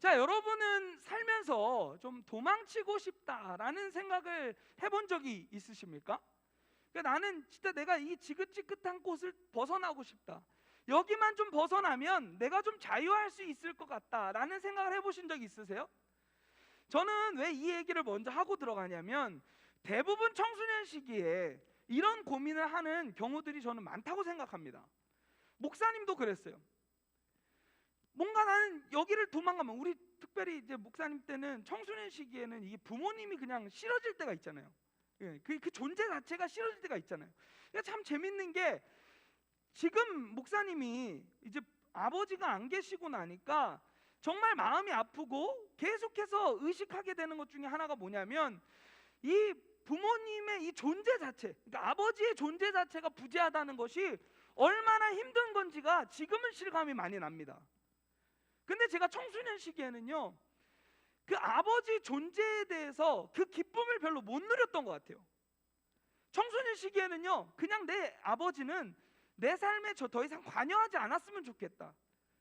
자, 여러분은 살면서 좀 도망치고 싶다라는 생각을 해본 적이 있으십니까? 그러니까 나는 진짜 내가 이 지긋지긋한 곳을 벗어나고 싶다. 여기만 좀 벗어나면 내가 좀 자유할 수 있을 것 같다라는 생각을 해보신 적 있으세요? 저는 왜 이 얘기를 먼저 하고 들어가냐면 대부분 청소년 시기에 이런 고민을 하는 경우들이 저는 많다고 생각합니다. 목사님도 그랬어요. 뭔가 나는 여기를 도망가면, 우리 특별히 이제 목사님 때는 청소년 시기에는 이게 부모님이 그냥 싫어질 때가 있잖아요. 예, 그 존재 자체가 싫어질 때가 있잖아요. 그러니까 참 재밌는 게, 지금 목사님이 이제 아버지가 안 계시고 나니까 정말 마음이 아프고 계속해서 의식하게 되는 것 중에 하나가 뭐냐면, 이 부모님의 이 존재 자체, 그러니까 아버지의 존재 자체가 부재하다는 것이 얼마나 힘든 건지가 지금은 실감이 많이 납니다. 근데 제가 청소년 시기에는요, 그 아버지 존재에 대해서 그 기쁨을 별로 못 누렸던 것 같아요. 청소년 시기에는요, 그냥 내 아버지는 내 삶에 저 더 이상 관여하지 않았으면 좋겠다,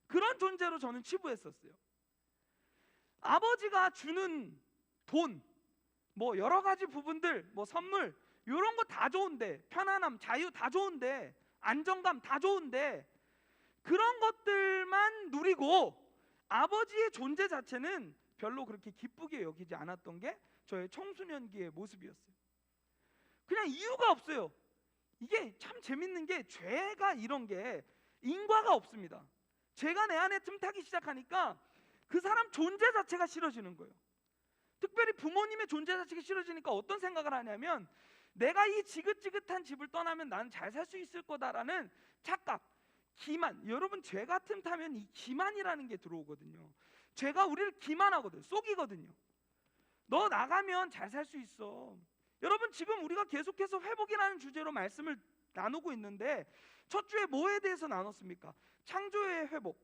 그런 존재로 저는 치부했었어요. 아버지가 주는 돈, 뭐 여러 가지 부분들, 뭐 선물, 이런 거 다 좋은데, 편안함, 자유 다 좋은데, 안정감 다 좋은데, 그런 것들만 누리고 아버지의 존재 자체는 별로 그렇게 기쁘게 여기지 않았던 게 저의 청소년기의 모습이었어요. 그냥 이유가 없어요. 이게 참 재밌는 게, 죄가 이런 게 인과가 없습니다. 죄가 내 안에 틈타기 시작하니까 그 사람 존재 자체가 싫어지는 거예요. 특별히 부모님의 존재 자체가 싫어지니까 어떤 생각을 하냐면, 내가 이 지긋지긋한 집을 떠나면 나는 잘 살 수 있을 거다라는 착각, 기만. 여러분, 죄가 틈타면 이 기만이라는 게 들어오거든요. 죄가 우리를 기만하거든요. 속이거든요. 너 나가면 잘 살 수 있어. 여러분, 지금 우리가 계속해서 회복이라는 주제로 말씀을 나누고 있는데, 첫 주에 뭐에 대해서 나눴습니까? 창조의 회복.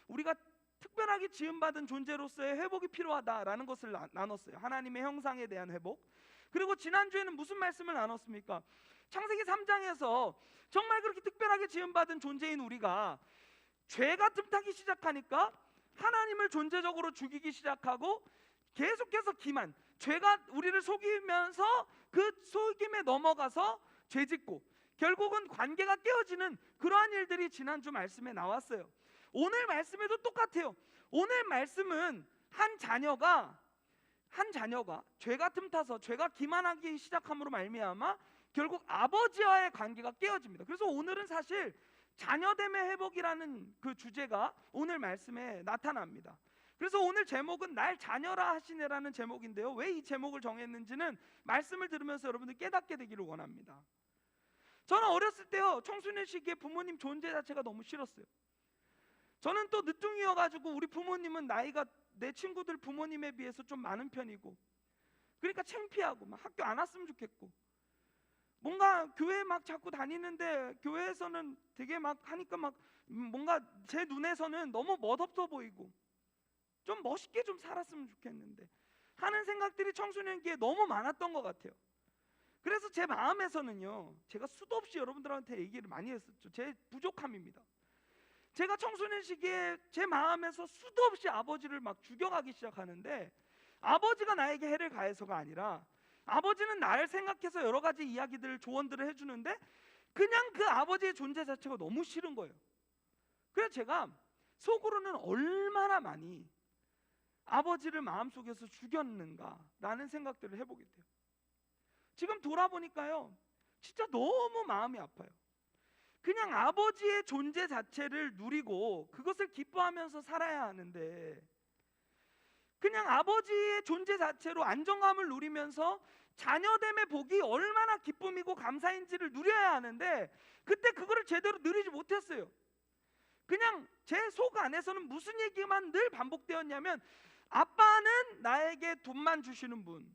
우리가 특별하게 지음받은 존재로서의 회복이 필요하다라는 것을 나눴어요. 하나님의 형상에 대한 회복. 그리고 지난주에는 무슨 말씀을 나눴습니까? 창세기 3장에서 정말 그렇게 특별하게 지음받은 존재인 우리가 죄가 틈타기 시작하니까 하나님을 존재적으로 죽이기 시작하고, 계속해서 기만, 죄가 우리를 속이면서 그 속임에 넘어가서 죄짓고 결국은 관계가 깨어지는 그러한 일들이 지난주 말씀에 나왔어요. 오늘 말씀에도 똑같아요. 오늘 말씀은 한 자녀가 죄가 틈타서 죄가 기만하기 시작함으로 말미암아 결국 아버지와의 관계가 깨어집니다. 그래서 오늘은 사실 자녀됨의 회복이라는 그 주제가 오늘 말씀에 나타납니다. 그래서 오늘 제목은 날 자녀라 하시네라는 제목인데요, 왜 이 제목을 정했는지는 말씀을 들으면서 여러분들 깨닫게 되기를 원합니다. 저는 어렸을 때요, 청소년 시기에 부모님 존재 자체가 너무 싫었어요. 저는 또 늦둥이여가지고 우리 부모님은 나이가 내 친구들 부모님에 비해서 좀 많은 편이고, 그러니까 창피하고 막 학교 안 왔으면 좋겠고, 뭔가 교회 막 자꾸 다니는데 교회에서는 되게 막 하니까 막 뭔가 제 눈에서는 너무 멋없어 보이고, 좀 멋있게 좀 살았으면 좋겠는데 하는 생각들이 청소년기에 너무 많았던 것 같아요. 그래서 제 마음에서는요, 제가 수도 없이 여러분들한테 얘기를 많이 했었죠. 제 부족함입니다. 제가 청소년 시기에 제 마음에서 수도 없이 아버지를 막 죽여가기 시작하는데, 아버지가 나에게 해를 가해서가 아니라 아버지는 나를 생각해서 여러 가지 이야기들을, 조언들을 해주는데 그냥 그 아버지의 존재 자체가 너무 싫은 거예요. 그래서 제가 속으로는 얼마나 많이 아버지를 마음속에서 죽였는가라는 생각들을 해보게 돼요. 지금 돌아보니까요, 진짜 너무 마음이 아파요. 그냥 아버지의 존재 자체를 누리고 그것을 기뻐하면서 살아야 하는데, 그냥 아버지의 존재 자체로 안정감을 누리면서 자녀됨의 복이 얼마나 기쁨이고 감사인지를 누려야 하는데, 그때 그거를 제대로 누리지 못했어요. 그냥 제 속 안에서는 무슨 얘기만 늘 반복되었냐면, 아빠는 나에게 돈만 주시는 분,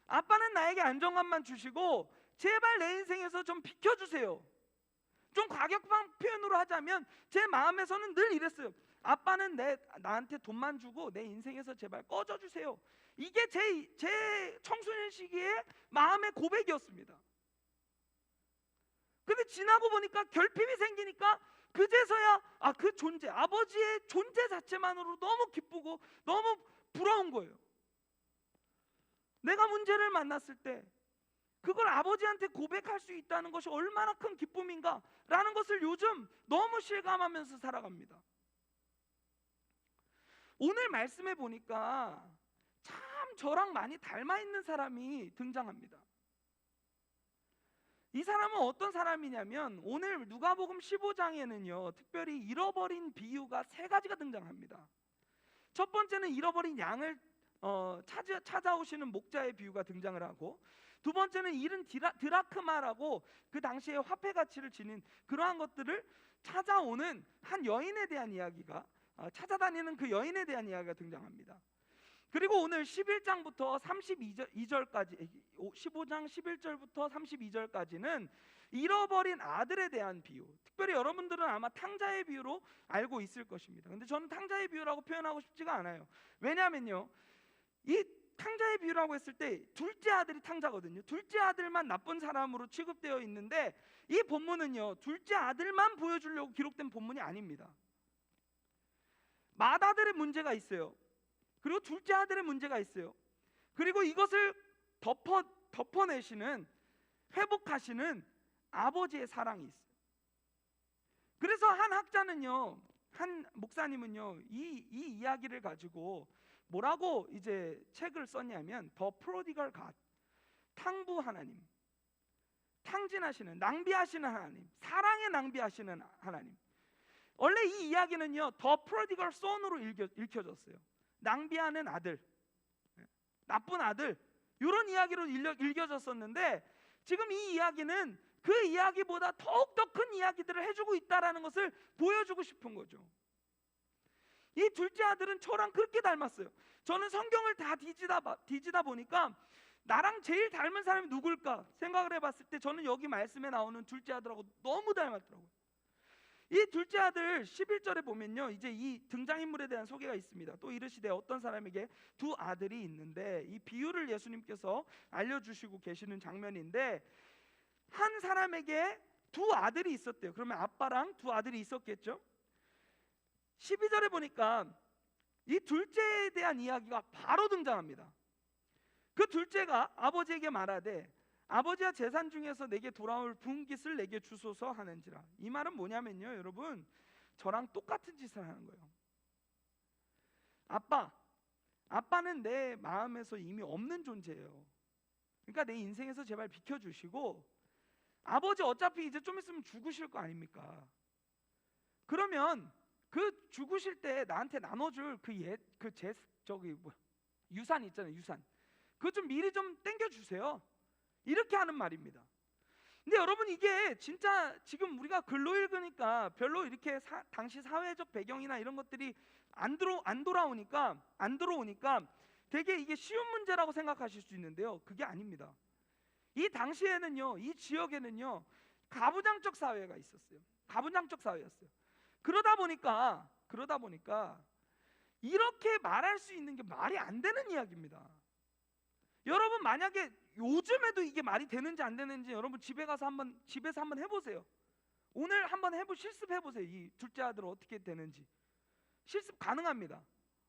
아빠는 나에게 안정감만 주시고 제발 내 인생에서 좀 비켜주세요. 좀 과격한 표현으로 하자면 제 마음에서는 늘 이랬어요. 아빠는 나한테 돈만 주고 내 인생에서 제발 꺼져주세요. 이게 제 청소년 시기의 마음의 고백이었습니다. 근데 지나고 보니까 결핍이 생기니까 그제서야 그 존재, 아버지의 존재 자체만으로 너무 기쁘고 너무 부러운 거예요. 내가 문제를 만났을 때 그걸 아버지한테 고백할 수 있다는 것이 얼마나 큰 기쁨인가라는 것을 요즘 너무 실감하면서 살아갑니다. 오늘 말씀해 보니까 참 저랑 많이 닮아 있는 사람이 등장합니다. 이 사람은 어떤 사람이냐면 오늘 누가복음 15장에는요 특별히 잃어버린 비유가 3가지가 등장합니다. 첫 번째는 잃어버린 양을 찾아오시는 목자의 비유가 등장을 하고, 두 번째는 잃은 드라크마라고 그 당시에 화폐 가치를 지닌 그러한 것들을 찾아오는 한 여인에 대한 이야기가, 찾아다니는 그 여인에 대한 이야기가 등장합니다. 그리고 오늘 11장부터 32절까지 15장 11절부터 32절까지는 잃어버린 아들에 대한 비유, 특별히 여러분들은 아마 탕자의 비유로 알고 있을 것입니다. 근데 저는 탕자의 비유라고 표현하고 싶지가 않아요. 왜냐하면요 이 탕자의 비유라고 했을 때 둘째 아들이 탕자거든요. 둘째 아들만 나쁜 사람으로 취급되어 있는데 이 본문은요 둘째 아들만 보여주려고 기록된 본문이 아닙니다. 맏아들의 문제가 있어요. 그리고 둘째 아들의 문제가 있어요. 그리고 이것을 덮어내시는, 회복하시는 아버지의 사랑이 있어요. 그래서 한 학자는요, 한 목사님은요 이 이야기를 가지고 뭐라고 이제 책을 썼냐면 The Prodigal God, 탕부 하나님, 탕진하시는, 낭비하시는 하나님, 사랑에 낭비하시는 하나님. 원래 이 이야기는요 The Prodigal Son으로 읽혀졌어요. 낭비하는 아들, 나쁜 아들, 이런 이야기로 읽혀졌었는데 지금 이 이야기는 그 이야기보다 더욱더 큰 이야기들을 해주고 있다는 것을 보여주고 싶은 거죠. 이 둘째 아들은 저랑 그렇게 닮았어요. 저는 성경을 다 뒤지다 보니까 나랑 제일 닮은 사람이 누굴까 생각을 해봤을 때 저는 여기 말씀에 나오는 둘째 아들하고 너무 닮았더라고요. 이 둘째 아들 11절에 보면요 이제 이 등장인물에 대한 소개가 있습니다. 또 이르시되 어떤 사람에게 두 아들이 있는데, 이 비유를 예수님께서 알려주시고 계시는 장면인데, 한 사람에게 두 아들이 있었대요. 그러면 아빠랑 두 아들이 있었겠죠. 12절에 보니까 이 둘째에 대한 이야기가 바로 등장합니다. 그 둘째가 아버지에게 말하되 아버지와 재산 중에서 내게 돌아올 분깃을 내게 주소서 하는지라. 이 말은 뭐냐면요 여러분, 저랑 똑같은 짓을 하는 거예요. 아빠는 내 마음에서 이미 없는 존재예요. 그러니까 내 인생에서 제발 비켜주시고, 아버지 어차피 이제 좀 있으면 죽으실 거 아닙니까? 그러면 그 죽으실 때 나한테 나눠줄 유산 있잖아요, 유산. 그거 좀 미리 좀 땡겨주세요. 이렇게 하는 말입니다. 근데 여러분 이게 진짜 지금 우리가 글로 읽으니까 별로 이렇게 당시 사회적 배경이나 이런 것들이 안 들어오니까 되게 이게 쉬운 문제라고 생각하실 수 있는데요, 그게 아닙니다. 이 당시에는요, 이 지역에는요 가부장적 사회가 있었어요. 가부장적 사회였어요. 그러다 보니까 이렇게 말할 수 있는 게 말이 안 되는 이야기입니다. 여러분 만약에 요즘에도 이게 말이 되는지 안 되는지 여러분 집에서 한번 해보세요. 오늘 한번 실습해보세요. 이 둘째 아들 어떻게 되는지 실습 가능합니다.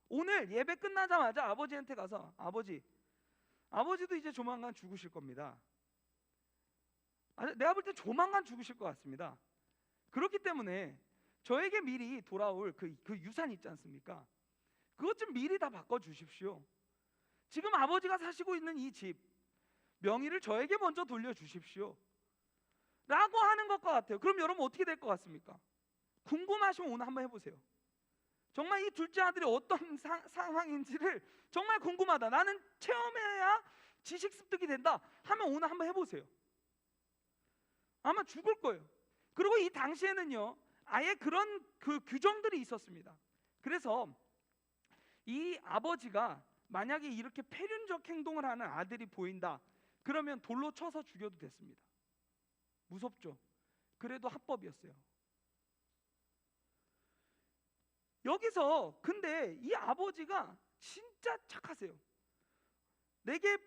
오늘 예배 끝나자마자 아버지한테 가서 아버지도 이제 조만간 죽으실 겁니다. 내가 볼 때 조만간 죽으실 것 같습니다. 그렇기 때문에 저에게 미리 돌아올 그 유산 있지 않습니까? 그것 좀 미리 다 바꿔주십시오. 지금 아버지가 사시고 있는 이 집 명의를 저에게 먼저 돌려주십시오 라고 하는 것과 같아요. 그럼 여러분 어떻게 될 것 같습니까? 궁금하시면 오늘 한번 해보세요. 정말 이 둘째 아들이 어떤 상황인지를 정말 궁금하다, 나는 체험해야 지식 습득이 된다 하면 오늘 한번 해보세요. 아마 죽을 거예요. 그리고 이 당시에는요 아예 그런 그 규정들이 있었습니다. 그래서 이 아버지가 만약에 이렇게 폐륜적 행동을 하는 아들이 보인다 그러면 돌로 쳐서 죽여도 됐습니다. 무섭죠? 그래도 합법이었어요. 여기서 근데 이 아버지가 진짜 착하세요. 내게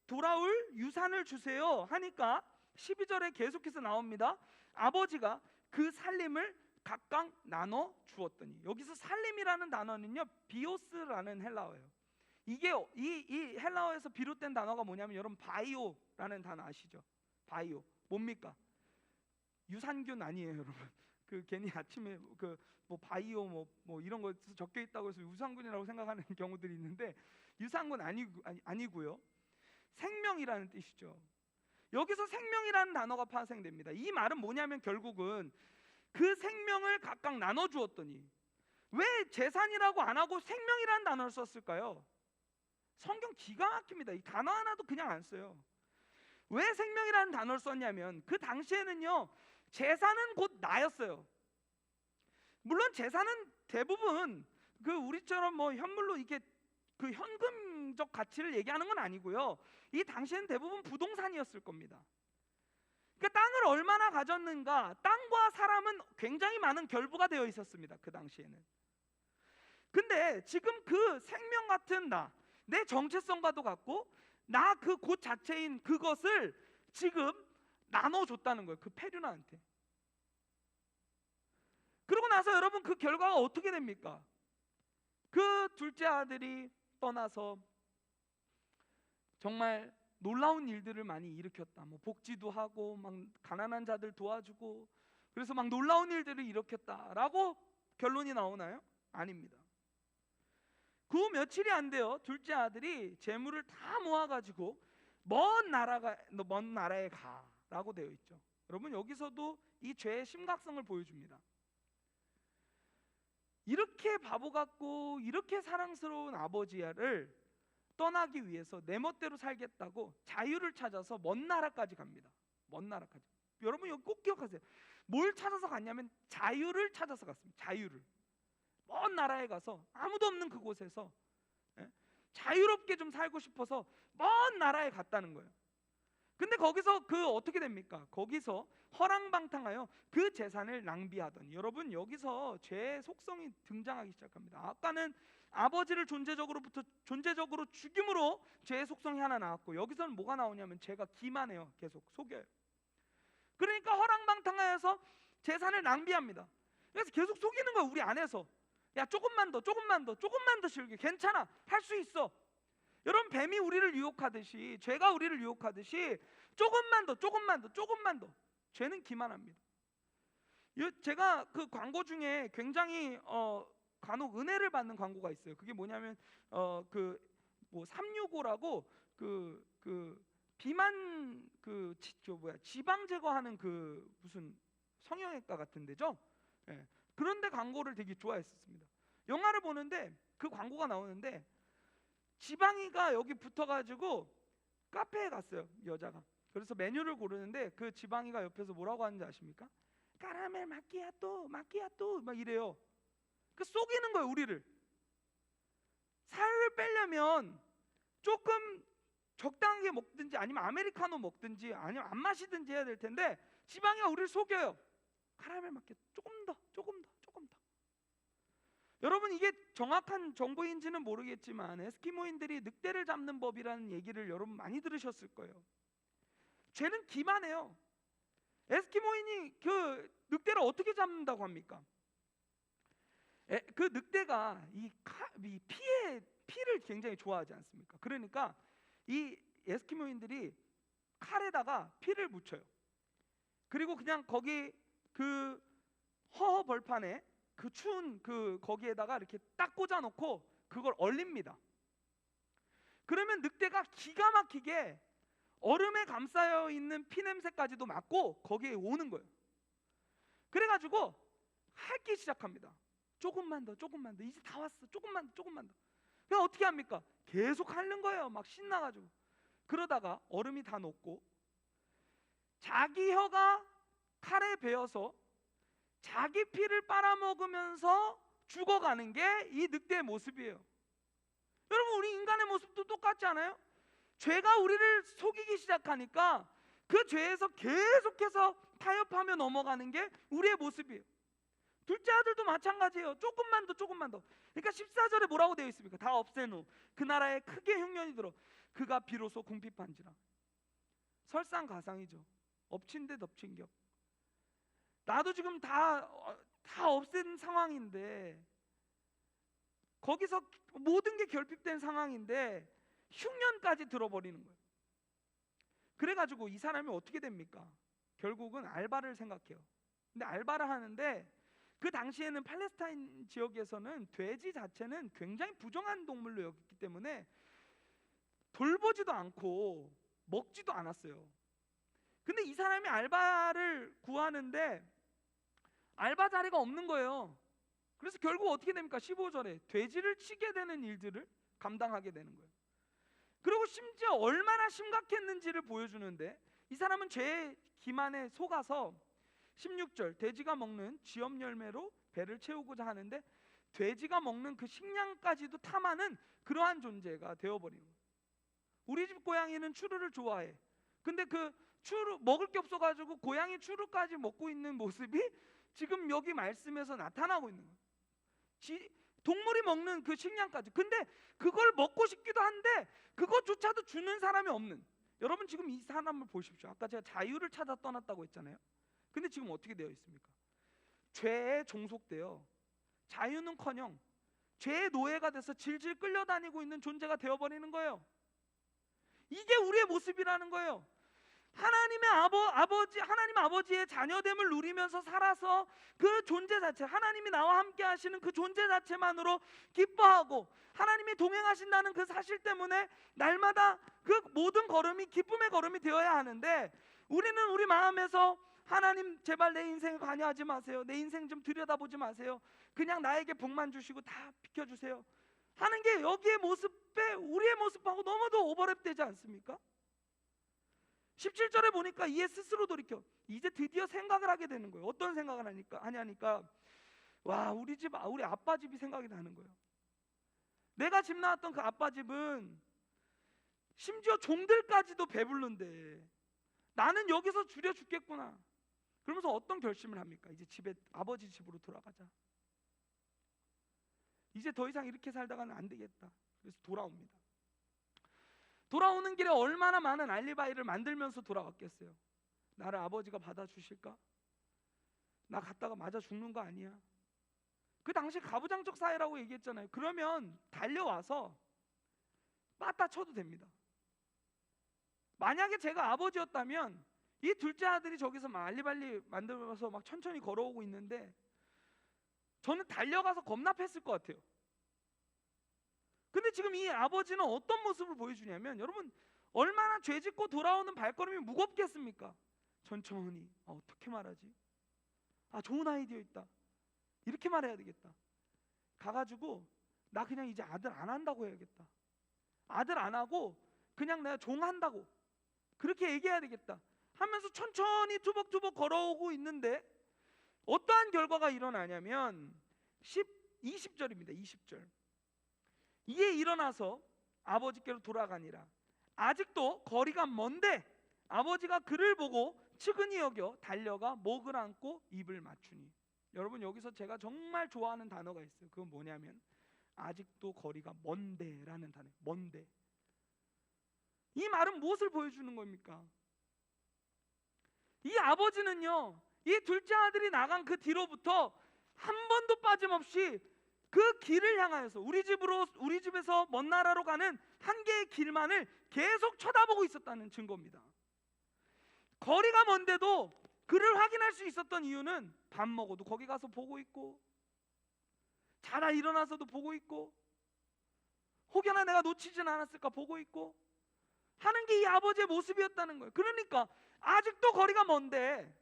돌아올 유산을 주세요 하니까 12절에 계속해서 나옵니다. 아버지가 그 살림을 각각 나눠 주었더니, 여기서 살림이라는 단어는요 비오스라는 헬라어예요. 이게 이 헬라어에서 비롯된 단어가 뭐냐면, 여러분 바이오라는 단어 아시죠? 바이오 뭡니까? 유산균 아니에요, 여러분. 그 괜히 아침에 그 뭐 바이오 뭐 이런 거 적혀 있다고 해서 유산균이라고 생각하는 경우들이 있는데, 유산균 아니고요. 생명이라는 뜻이죠. 여기서 생명이라는 단어가 파생됩니다. 이 말은 뭐냐면 결국은 그 생명을 각각 나눠 주었더니, 왜 재산이라고 안 하고 생명이라는 단어를 썼을까요? 성경 기가 막힙니다. 이 단어 하나도 그냥 안 써요. 왜 생명이라는 단어를 썼냐면, 그 당시에는요 재산은 곧 나였어요. 물론 재산은 대부분 그 우리처럼 뭐 현물로 이렇게 그 현금적 가치를 얘기하는 건 아니고요. 이 당시에는 대부분 부동산이었을 겁니다. 그러니까 땅을 얼마나 가졌는가, 땅과 사람은 굉장히 많은 결부가 되어 있었습니다, 그 당시에는. 근데 지금 그 생명 같은 내 정체성과도 같고 나 그 곳 자체인 그것을 지금 나눠줬다는 거예요, 그 페류나한테. 그러고 나서 여러분 그 결과가 어떻게 됩니까? 그 둘째 아들이 떠나서 정말 놀라운 일들을 많이 일으켰다. 뭐 복지도 하고 막 가난한 자들 도와주고, 그래서 막 놀라운 일들을 일으켰다라고 결론이 나오나요? 아닙니다. 그 후 며칠이 안 돼요. 둘째 아들이 재물을 다 모아가지고 먼 나라에 가라고 되어 있죠. 여러분 여기서도 이 죄의 심각성을 보여줍니다. 이렇게 바보 같고 이렇게 사랑스러운 아버지를 떠나기 위해서 내 멋대로 살겠다고 자유를 찾아서 먼 나라까지 갑니다. 먼 나라까지. 여러분 여기 꼭 기억하세요. 뭘 찾아서 갔냐면 자유를 찾아서 갔습니다. 자유를. 먼 나라에 가서 아무도 없는 그곳에서 자유롭게 좀 살고 싶어서 먼 나라에 갔다는 거예요. 근데 거기서 그 어떻게 됩니까? 거기서 허랑방탕하여 그 재산을 낭비하더니, 여러분 여기서 죄의 속성이 등장하기 시작합니다. 아까는 아버지를 존재적으로 죽임으로 죄의 속성이 하나 나왔고, 여기서는 뭐가 나오냐면 죄가 기만해요. 계속 속여요. 그러니까 허랑방탕하여서 재산을 낭비합니다. 그래서 계속 속이는 거예요, 우리 안에서. 야 조금만 더 즐겨, 괜찮아, 할 수 있어. 여러분 뱀이 우리를 유혹하듯이, 죄가 우리를 유혹하듯이 조금만 더 죄는 기만합니다. 제가 그 광고 중에 굉장히 간혹 은혜를 받는 광고가 있어요. 그게 뭐냐면 그 뭐 365라고 그 비만 지방 제거하는 그 무슨 성형외과 같은 데죠. 예. 그런데 광고를 되게 좋아했었습니다. 영화를 보는데 그 광고가 나오는데, 지방이가 여기 붙어가지고 카페에 갔어요, 여자가. 그래서 메뉴를 고르는데 그 지방이가 옆에서 뭐라고 하는지 아십니까? 카라멜 마키아토 막 이래요. 그 속이는 거예요, 우리를. 살을 빼려면 조금 적당하게 먹든지 아니면 아메리카노 먹든지 아니면 안 마시든지 해야 될 텐데, 지방이가 우리를 속여요. 카라멜 마키아토 조금 더. 여러분 이게 정확한 정보인지는 모르겠지만 에스키모인들이 늑대를 잡는 법이라는 얘기를 여러분 많이 들으셨을 거예요. 죄는 기만해요. 에스키모인이 그 늑대를 어떻게 잡는다고 합니까? 그 늑대가 이 피를 굉장히 좋아하지 않습니까? 그러니까 이 에스키모인들이 칼에다가 피를 묻혀요. 그리고 그냥 거기 그 허허 벌판에 그 추운 그 거기에다가 이렇게 딱 꽂아놓고 그걸 얼립니다. 그러면 늑대가 기가 막히게 얼음에 감싸여 있는 피 냄새까지도 맡고 거기에 오는 거예요. 그래가지고 핥기 시작합니다. 조금만 더 이제 다 왔어. 조금만 더. 그럼 어떻게 합니까? 계속 핥는 거예요. 막 신나가지고. 그러다가 얼음이 다 녹고 자기 혀가 칼에 베어서 자기 피를 빨아먹으면서 죽어가는 게 이 늑대의 모습이에요. 여러분 우리 인간의 모습도 똑같지 않아요? 죄가 우리를 속이기 시작하니까 그 죄에서 계속해서 타협하며 넘어가는 게 우리의 모습이에요. 둘째 아들도 마찬가지예요. 조금만 더. 그러니까 14절에 뭐라고 되어 있습니까? 다 없앤 후 그 나라에 크게 흉년이 들어 그가 비로소 궁핍한지라. 설상가상이죠. 엎친 데 덮친 격. 나도 지금 다 다 없앤 상황인데, 거기서 모든 게 결핍된 상황인데 흉년까지 들어버리는 거예요. 그래가지고 이 사람이 어떻게 됩니까? 결국은 알바를 생각해요. 근데 알바를 하는데, 그 당시에는 팔레스타인 지역에서는 돼지 자체는 굉장히 부정한 동물로 여겼기 때문에 돌보지도 않고 먹지도 않았어요. 근데 이 사람이 알바를 구하는데 알바 자리가 없는 거예요. 그래서 결국 어떻게 됩니까? 15절에 돼지를 치게 되는 일들을 감당하게 되는 거예요. 그리고 심지어 얼마나 심각했는지를 보여주는데, 이 사람은 죄의 기만에 속아서 16절, 돼지가 먹는 쥐업 열매로 배를 채우고자 하는데 돼지가 먹는 그 식량까지도 탐하는 그러한 존재가 되어버리는 거예요. 우리 집 고양이는 추루를 좋아해. 근데 그 추루 먹을 게 없어가지고 고양이 추루까지 먹고 있는 모습이 지금 여기 말씀에서 나타나고 있는 거예요. 동물이 먹는 그 식량까지. 근데 그걸 먹고 싶기도 한데 그것조차도 주는 사람이 없는. 여러분 지금 이 사람을 보십시오. 아까 제가 자유를 찾아 떠났다고 했잖아요. 근데 지금 어떻게 되어 있습니까? 죄에 종속되어 자유는커녕 죄의 노예가 돼서 질질 끌려다니고 있는 존재가 되어버리는 거예요. 이게 우리의 모습이라는 거예요. 하나님의 하나님 아버지의 자녀됨을 누리면서 살아서 그 존재 자체, 하나님이 나와 함께 하시는 그 존재 자체만으로 기뻐하고 하나님이 동행하신다는 그 사실 때문에 날마다 그 모든 걸음이 기쁨의 걸음이 되어야 하는데, 우리는 우리 마음에서 하나님 제발 내 인생에 관여하지 마세요. 내 인생 좀 들여다보지 마세요. 그냥 나에게 복만 주시고 다 비켜주세요 하는 게 여기의 모습에 우리의 모습하고 너무도 오버랩되지 않습니까? 17절에 보니까 이에 스스로 돌이켜 이제 드디어 생각을 하게 되는 거예요. 어떤 생각을 하냐니까 와, 우리 아빠 집이 생각이 나는 거예요. 내가 집 나왔던 그 아빠 집은 심지어 종들까지도 배부른데 나는 여기서 줄여 죽겠구나. 그러면서 어떤 결심을 합니까? 이제 아버지 집으로 돌아가자. 이제 더 이상 이렇게 살다가는 안 되겠다. 그래서 돌아옵니다. 돌아오는 길에 얼마나 많은 알리바이를 만들면서 돌아왔겠어요. 나를 아버지가 받아주실까? 나 갔다가 맞아 죽는 거 아니야? 그 당시 가부장적 사회라고 얘기했잖아요. 그러면 달려와서 빠따 쳐도 됩니다. 만약에 제가 아버지였다면 이 둘째 아들이 저기서 막 알리발리 만들어서 막 천천히 걸어오고 있는데 저는 달려가서 겁나 팼을 것 같아요. 근데 지금 이 아버지는 어떤 모습을 보여주냐면, 여러분 얼마나 죄짓고 돌아오는 발걸음이 무겁겠습니까? 천천히. 어떻게 말하지? 좋은 아이디어 있다. 이렇게 말해야 되겠다. 가가지고 나 그냥 이제 아들 안 한다고 해야겠다. 아들 안 하고 그냥 내가 종한다고 그렇게 얘기해야 되겠다 하면서 천천히 투벅투벅 걸어오고 있는데 어떠한 결과가 일어나냐면 20절입니다. 20절. 이에 일어나서 아버지께로 돌아가니라. 아직도 거리가 먼데 아버지가 그를 보고 측은히 여겨 달려가 목을 안고 입을 맞추니. 여러분 여기서 제가 정말 좋아하는 단어가 있어요. 그건 뭐냐면 아직도 거리가 먼데라는 단어예요. 먼데. 이 말은 무엇을 보여주는 겁니까? 이 아버지는요, 이 둘째 아들이 나간 그 뒤로부터 한 번도 빠짐없이 그 길을 향하여서 우리 집에서 먼 나라로 가는 한 개의 길만을 계속 쳐다보고 있었다는 증거입니다. 거리가 먼데도 그를 확인할 수 있었던 이유는 밥 먹어도 거기 가서 보고 있고, 자다 일어나서도 보고 있고, 혹여나 내가 놓치진 않았을까 보고 있고 하는 게 이 아버지의 모습이었다는 거예요. 그러니까 아직도 거리가 먼데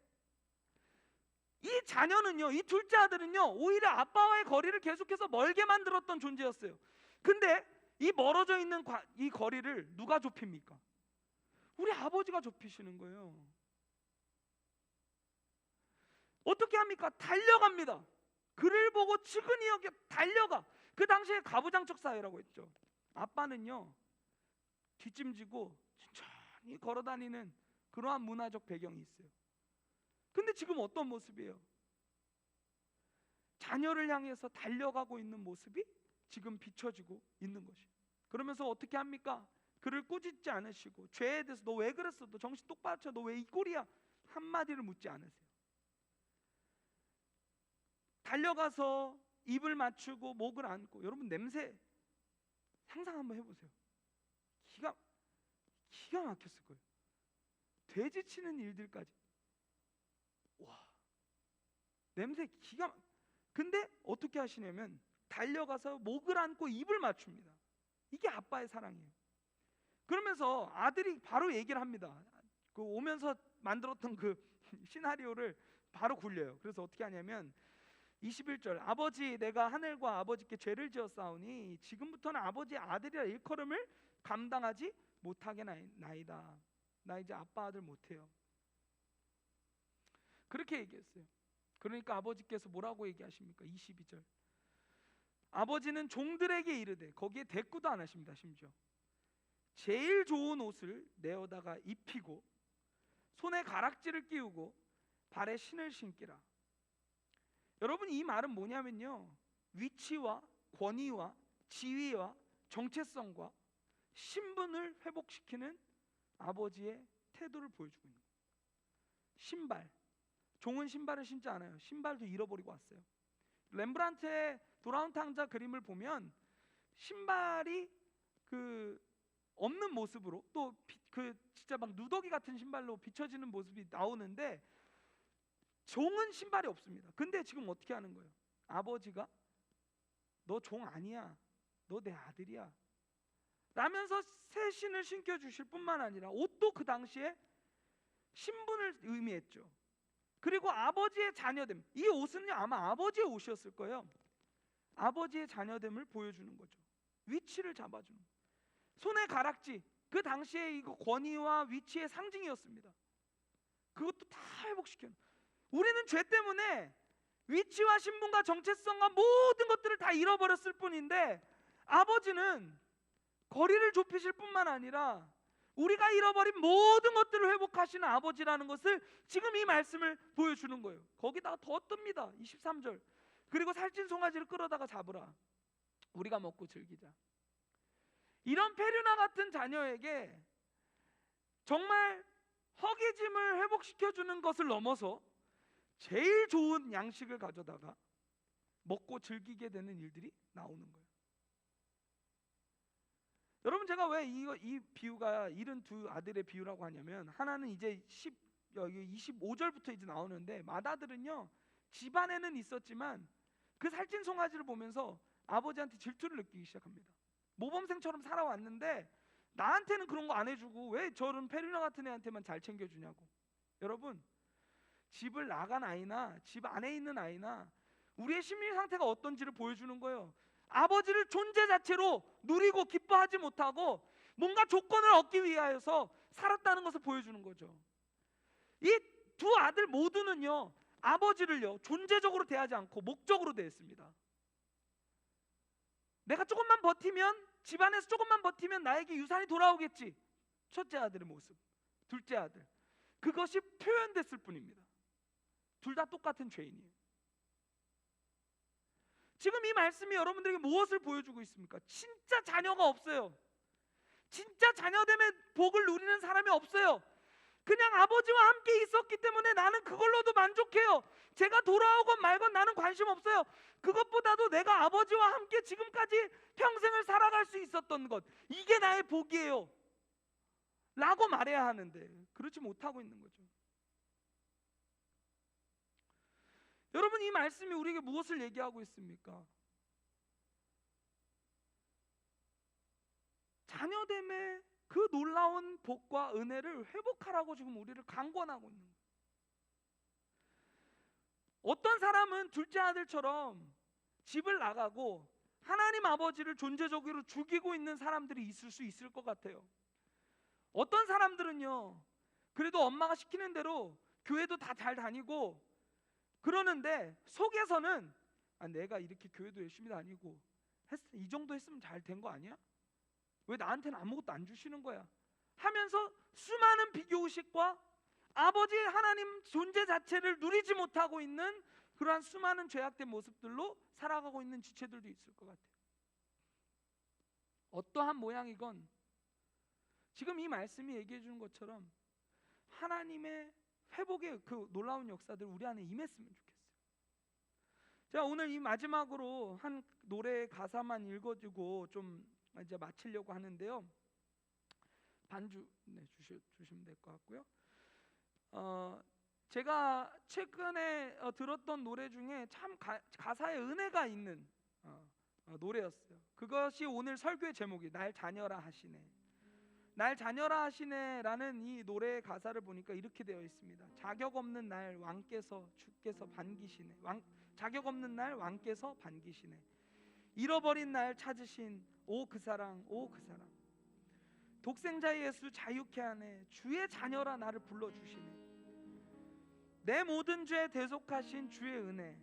이 자녀는요, 이 둘째 아들은요, 오히려 아빠와의 거리를 계속해서 멀게 만들었던 존재였어요. 근데 이 멀어져 있는 이 거리를 누가 좁힙니까? 우리 아버지가 좁히시는 거예요. 어떻게 합니까? 달려갑니다. 그를 보고 측은히 여겨 달려가. 그 당시에 가부장적 사회라고 했죠. 아빠는요, 뒷짐지고 천천히 걸어다니는 그러한 문화적 배경이 있어요. 근데 지금 어떤 모습이에요? 자녀를 향해서 달려가고 있는 모습이 지금 비춰지고 있는 것이에요. 그러면서 어떻게 합니까? 그를 꾸짖지 않으시고 죄에 대해서 너 왜 그랬어? 너 정신 똑바로 차. 너 왜 이 꼴이야? 한마디를 묻지 않으세요. 달려가서 입을 맞추고 목을 안고, 여러분 냄새 상상 한번 해보세요. 기가 막혔을 거예요. 돼지 치는 일들까지. 와, 냄새 근데 어떻게 하시냐면 달려가서 목을 안고 입을 맞춥니다. 이게 아빠의 사랑이에요. 그러면서 아들이 바로 얘기를 합니다. 그 오면서 만들었던 그 시나리오를 바로 굴려요. 그래서 어떻게 하냐면 21절, 아버지 내가 하늘과 아버지께 죄를 지었사오니 지금부터는 아버지의 아들이라 일컬음을 감당하지 못하게 나이다. 나 이제 아빠 아들 못해요. 그렇게 얘기했어요. 그러니까 아버지께서 뭐라고 얘기하십니까? 22절, 아버지는 종들에게 이르되, 거기에 대꾸도 안 하십니다. 심지어 제일 좋은 옷을 내어다가 입히고 손에 가락지를 끼우고 발에 신을 신기라. 여러분, 이 말은 뭐냐면요, 위치와 권위와 지위와 정체성과 신분을 회복시키는 아버지의 태도를 보여주고 있는 거예요. 신발, 종은 신발을 신지 않아요. 신발도 잃어버리고 왔어요. 렘브란트의 돌아온 탕자 그림을 보면 신발이 그 없는 모습으로, 또 그 진짜 막 누더기 같은 신발로 비춰지는 모습이 나오는데, 종은 신발이 없습니다. 근데 지금 어떻게 하는 거예요? 아버지가 너 종 아니야, 너 내 아들이야 라면서 새 신을 신겨주실 뿐만 아니라 옷도 그 당시에 신분을 의미했죠. 그리고 아버지의 자녀됨, 이 옷은요 아마 아버지의 옷이었을 거예요. 아버지의 자녀됨을 보여주는 거죠. 위치를 잡아주는 거예요. 손에 가락지, 그 당시에 이거 권위와 위치의 상징이었습니다. 그것도 다 회복시켜요. 우리는 죄 때문에 위치와 신분과 정체성과 모든 것들을 다 잃어버렸을 뿐인데, 아버지는 거리를 좁히실 뿐만 아니라 우리가 잃어버린 모든 것들을 회복하시는 아버지라는 것을 지금 이 말씀을 보여주는 거예요. 거기다가 더 뜹니다. 23절, 그리고 살찐 송아지를 끌어다가 잡으라, 우리가 먹고 즐기자. 이런 페류나 같은 자녀에게 정말 허기짐을 회복시켜주는 것을 넘어서 제일 좋은 양식을 가져다가 먹고 즐기게 되는 일들이 나오는 거예요. 여러분, 제가 왜 이 비유가 72 아들의 비유라고 하냐면, 하나는 이제 25절부터 이제 나오는데, 맏아들은요 집안에는 있었지만 그 살찐 송아지를 보면서 아버지한테 질투를 느끼기 시작합니다. 모범생처럼 살아왔는데 나한테는 그런 거 안 해주고 왜 저런 페르나 같은 애한테만 잘 챙겨주냐고. 여러분, 집을 나간 아이나 집 안에 있는 아이나 우리의 심리 상태가 어떤지를 보여주는 거예요. 아버지를 존재 자체로 누리고 기뻐하지 못하고 뭔가 조건을 얻기 위하여서 살았다는 것을 보여주는 거죠. 이 두 아들 모두는요 아버지를요 존재적으로 대하지 않고 목적으로 대했습니다. 내가 조금만 버티면, 집안에서 조금만 버티면 나에게 유산이 돌아오겠지. 첫째 아들의 모습, 둘째 아들, 그것이 표현됐을 뿐입니다. 둘 다 똑같은 죄인이에요. 지금 이 말씀이 여러분들에게 무엇을 보여주고 있습니까? 진짜 자녀가 없어요. 진짜 자녀됨의 복을 누리는 사람이 없어요. 그냥 아버지와 함께 있었기 때문에 나는 그걸로도 만족해요. 제가 돌아오건 말건 나는 관심 없어요. 그것보다도 내가 아버지와 함께 지금까지 평생을 살아갈 수 있었던 것, 이게 나의 복이에요 라고 말해야 하는데 그렇지 못하고 있는 거죠. 여러분, 이 말씀이 우리에게 무엇을 얘기하고 있습니까? 자녀됨의 그 놀라운 복과 은혜를 회복하라고 지금 우리를 강권하고 있는 거예요. 어떤 사람은 둘째 아들처럼 집을 나가고 하나님 아버지를 존재적으로 죽이고 있는 사람들이 있을 수 있을 것 같아요. 어떤 사람들은요 그래도 엄마가 시키는 대로 교회도 다 잘 다니고 그러는데 속에서는 내가 이렇게 교회도 열심히 다니고 이 정도 했으면 잘 된 거 아니야? 왜 나한테는 아무것도 안 주시는 거야? 하면서 수많은 비교의식과 아버지 하나님 존재 자체를 누리지 못하고 있는 그러한 수많은 죄악된 모습들로 살아가고 있는 지체들도 있을 것 같아요. 어떠한 모양이건 지금 이 말씀이 얘기해 주는 것처럼 하나님의 회복의 그 놀라운 역사들 우리 안에 임했으면 좋겠어요. 자, 오늘 이 마지막으로 한 노래 가사만 읽어주고 좀 이제 마치려고 하는데요. 반주 주시면 될 것 같고요. 제가 최근에 들었던 노래 중에 참 가사에 은혜가 있는 노래였어요. 그것이 오늘 설교의 제목이 날 자녀라 하시네. 날 자녀라 하시네라는 이 노래의 가사를 보니까 이렇게 되어 있습니다. 자격 없는 날 왕께서 주께서 반기시네. 자격 없는 날 왕께서 반기시네. 잃어버린 날 찾으신 오 그 사랑 오 그 사랑. 독생자 예수 자유케 하네. 주의 자녀라 나를 불러주시네. 내 모든 죄 대속하신 주의 은혜.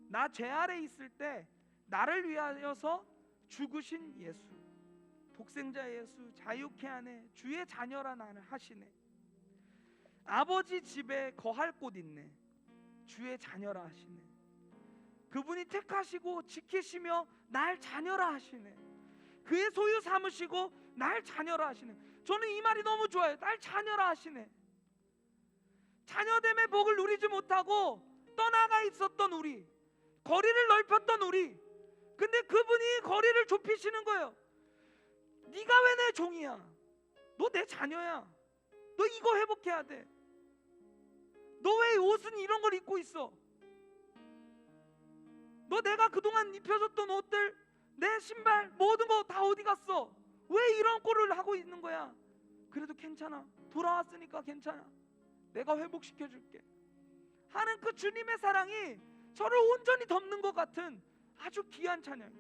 나 죄 아래 있을 때 나를 위하여서 죽으신 예수. 독생자 예수 자유케 하네. 주의 자녀라 나를 하시네. 아버지 집에 거할 곳 있네. 주의 자녀라 하시네. 그분이 택하시고 지키시며 날 자녀라 하시네. 그의 소유 삼으시고 날 자녀라 하시네. 저는 이 말이 너무 좋아요. 날 자녀라 하시네. 자녀됨의 복을 누리지 못하고 떠나가 있었던 우리, 거리를 넓혔던 우리, 근데 그분이 거리를 좁히시는 거예요. 네가 왜 내 종이야? 너 내 자녀야. 너 이거 회복해야 돼. 너 왜 옷은 이런 걸 입고 있어? 너 내가 그동안 입혀줬던 옷들, 내 신발, 모든 거 다 어디 갔어? 왜 이런 꼴을 하고 있는 거야? 그래도 괜찮아. 돌아왔으니까 괜찮아. 내가 회복시켜 줄게 하는 그 주님의 사랑이 저를 온전히 덮는 것 같은 아주 귀한 찬양.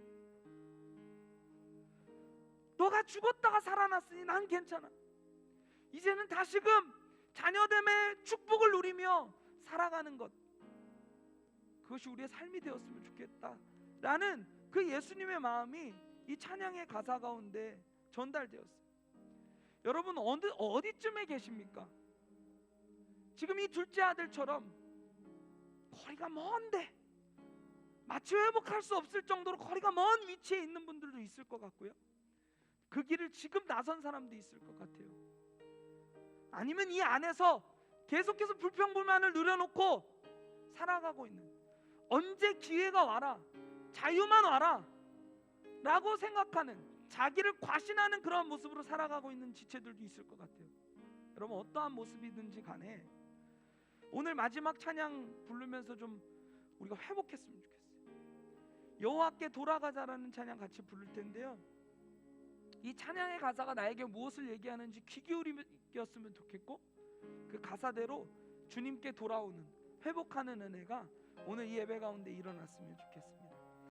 너가 죽었다가 살아났으니 난 괜찮아. 이제는 다시금 자녀됨의 축복을 누리며 살아가는 것, 그것이 우리의 삶이 되었으면 좋겠다 라는 그 예수님의 마음이 이 찬양의 가사 가운데 전달되었어요. 여러분 어디쯤에 계십니까? 지금 이 둘째 아들처럼 거리가 먼데 마치 회복할 수 없을 정도로 거리가 먼 위치에 있는 분들도 있을 것 같고요. 그 길을 지금 나선 사람도 있을 것 같아요. 아니면 이 안에서 계속해서 불평불만을 늘여놓고 살아가고 있는, 언제 기회가 와라, 자유만 와라 라고 생각하는, 자기를 과신하는 그런 모습으로 살아가고 있는 지체들도 있을 것 같아요. 여러분 어떠한 모습이든지 간에 오늘 마지막 찬양 부르면서 좀 우리가 회복했으면 좋겠어요. 여호와께 돌아가자라는 찬양 같이 부를 텐데요, 이 찬양의 가사가 나에게 무엇을 얘기하는지 귀 기울이었으면 좋겠고, 그 가사대로 주님께 돌아오는, 회복하는 은혜가 오늘 이 예배 가운데 일어났으면 좋겠습니다.